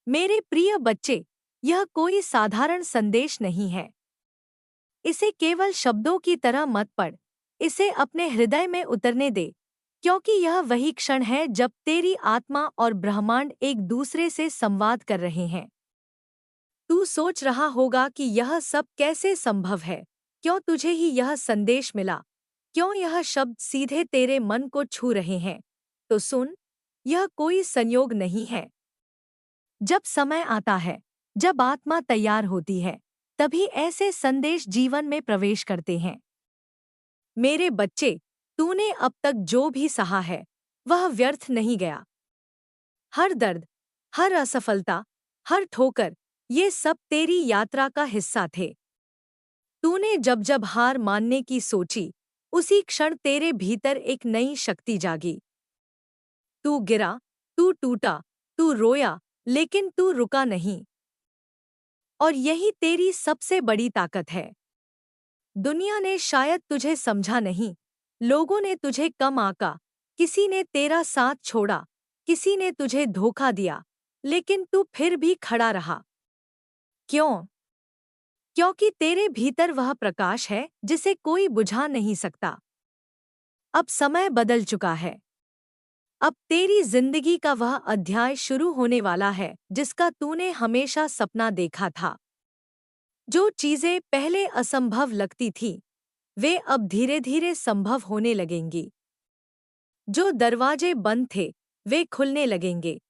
मेरे प्रिय बच्चे, यह कोई साधारण संदेश नहीं है। इसे केवल शब्दों की तरह मत पढ़, इसे अपने हृदय में उतरने दे, क्योंकि यह वही क्षण है जब तेरी आत्मा और ब्रह्मांड एक दूसरे से संवाद कर रहे हैं। तू सोच रहा होगा कि यह सब कैसे संभव है, क्यों तुझे ही यह संदेश मिला, क्यों यह शब्द सीधे तेरे मन को छू रहे हैं। तो सुन, यह कोई संयोग नहीं है। जब समय आता है, जब आत्मा तैयार होती है, तभी ऐसे संदेश जीवन में प्रवेश करते हैं। मेरे बच्चे, तूने अब तक जो भी सहा है, वह व्यर्थ नहीं गया। हर दर्द, हर असफलता, हर ठोकर, ये सब तेरी यात्रा का हिस्सा थे। तूने जब जब हार मानने की सोची, उसी क्षण तेरे भीतर एक नई शक्ति जागी। तू गिरा, तू टूटा, तू रोया, लेकिन तू रुका नहीं। और यही तेरी सबसे बड़ी ताकत है। दुनिया ने शायद तुझे समझा नहीं, लोगों ने तुझे कम आंका, किसी ने तेरा साथ छोड़ा, किसी ने तुझे धोखा दिया, लेकिन तू फिर भी खड़ा रहा। क्यों? क्योंकि तेरे भीतर वह प्रकाश है जिसे कोई बुझा नहीं सकता। अब समय बदल चुका है। अब तेरी जिंदगी का वह अध्याय शुरू होने वाला है जिसका तूने हमेशा सपना देखा था। जो चीजें पहले असंभव लगती थीं, वे अब धीरे धीरे संभव होने लगेंगी। जो दरवाजे बंद थे, वे खुलने लगेंगे।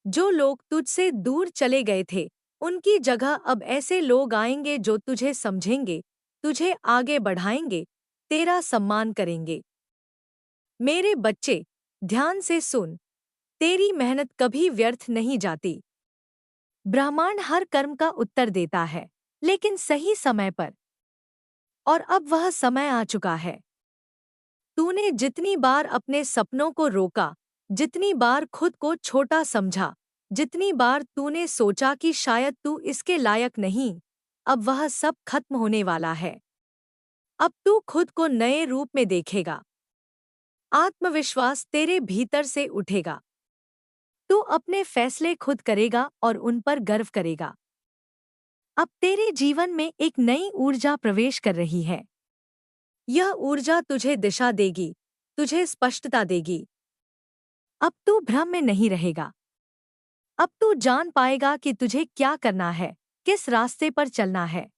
जो लोग तुझसे दूर चले गए थे, उनकी जगह अब ऐसे लोग आएंगे जो तुझे समझेंगे, तुझे आगे बढ़ाएंगे, तेरा सम्मान करेंगे। मेरे बच्चे, ध्यान से सुन, तेरी मेहनत कभी व्यर्थ नहीं जाती। ब्रह्मांड हर कर्म का उत्तर देता है, लेकिन सही समय पर। और अब वह समय आ चुका है। तूने जितनी बार अपने सपनों को रोका, जितनी बार खुद को छोटा समझा, जितनी बार तूने सोचा कि शायद तू इसके लायक नहीं, अब वह सब खत्म होने वाला है। अब तू खुद को नए रूप में देखेगा। आत्मविश्वास तेरे भीतर से उठेगा। तू अपने फैसले खुद करेगा और उन पर गर्व करेगा। अब तेरे जीवन में एक नई ऊर्जा प्रवेश कर रही है। यह ऊर्जा तुझे दिशा देगी, तुझे स्पष्टता देगी। अब तू भ्रम में नहीं रहेगा। अब तू जान पाएगा कि तुझे क्या करना है, किस रास्ते पर चलना है।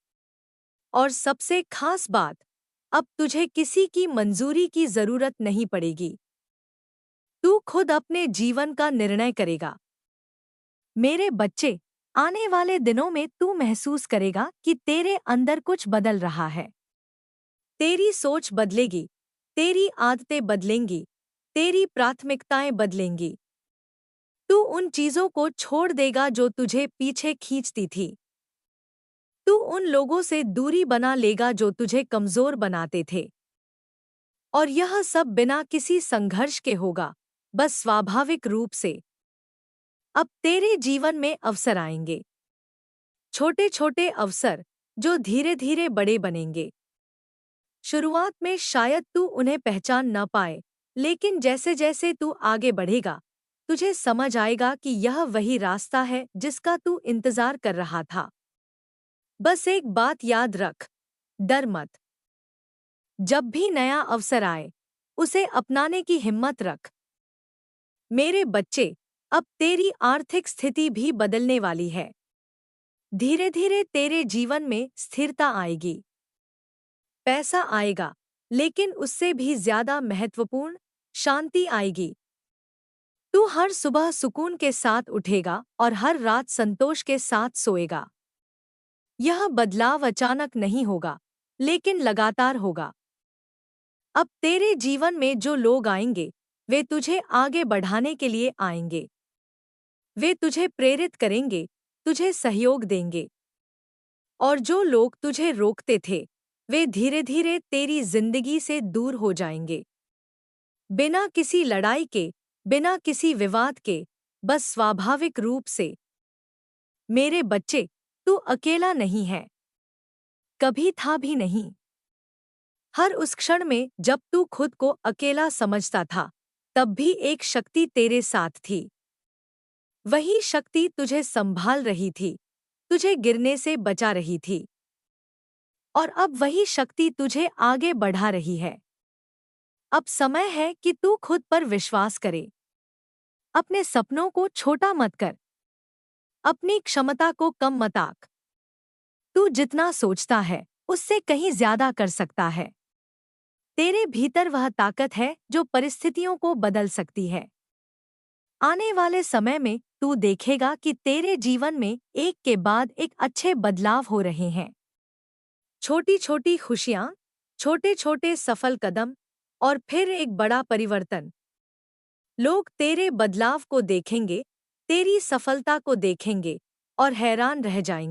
और सबसे खास बात, अब तुझे किसी की मंजूरी की जरूरत नहीं पड़ेगी। तू खुद अपने जीवन का निर्णय करेगा। मेरे बच्चे, आने वाले दिनों में तू महसूस करेगा कि तेरे अंदर कुछ बदल रहा है। तेरी सोच बदलेगी, तेरी आदतें बदलेंगी, तेरी प्राथमिकताएं बदलेंगी। तू उन चीजों को छोड़ देगा जो तुझे पीछे खींचती थी। तू उन लोगों से दूरी बना लेगा जो तुझे कमजोर बनाते थे। और यह सब बिना किसी संघर्ष के होगा, बस स्वाभाविक रूप से। अब तेरे जीवन में अवसर आएंगे। छोटे छोटे अवसर, जो धीरे धीरे बड़े बनेंगे। शुरुआत में शायद तू उन्हें पहचान न पाए, लेकिन जैसे जैसे तू आगे बढ़ेगा, तुझे समझ आएगा कि यह वही रास्ता है जिसका तू इंतजार कर रहा था। बस एक बात याद रख, डर मत। जब भी नया अवसर आए, उसे अपनाने की हिम्मत रख। मेरे बच्चे, अब तेरी आर्थिक स्थिति भी बदलने वाली है। धीरे धीरे तेरे जीवन में स्थिरता आएगी। पैसा आएगा, लेकिन उससे भी ज्यादा महत्वपूर्ण शांति आएगी। तू हर सुबह सुकून के साथ उठेगा और हर रात संतोष के साथ सोएगा। यह बदलाव अचानक नहीं होगा, लेकिन लगातार होगा। अब तेरे जीवन में जो लोग आएंगे, वे तुझे आगे बढ़ाने के लिए आएंगे। वे तुझे प्रेरित करेंगे, तुझे सहयोग देंगे। और जो लोग तुझे रोकते थे, वे धीरे धीरे तेरी जिंदगी से दूर हो जाएंगे। बिना किसी लड़ाई के, बिना किसी विवाद के, बस स्वाभाविक रूप से। मेरे बच्चे, तू अकेला नहीं है। कभी था भी नहीं। हर उस क्षण में जब तू खुद को अकेला समझता था, तब भी एक शक्ति तेरे साथ थी। वही शक्ति तुझे संभाल रही थी, तुझे गिरने से बचा रही थी। और अब वही शक्ति तुझे आगे बढ़ा रही है। अब समय है कि तू खुद पर विश्वास करे। अपने सपनों को छोटा मत कर, अपनी क्षमता को कम मत आंक। तू जितना सोचता है उससे कहीं ज्यादा कर सकता है। तेरे भीतर वह ताकत है जो परिस्थितियों को बदल सकती है। आने वाले समय में तू देखेगा कि तेरे जीवन में एक के बाद एक अच्छे बदलाव हो रहे हैं। छोटी छोटी खुशियाँ, छोटे छोटे सफल कदम और फिर एक बड़ा परिवर्तन। लोग तेरे बदलाव को देखेंगे, तेरी सफलता को देखेंगे और हैरान रह जाएंगे।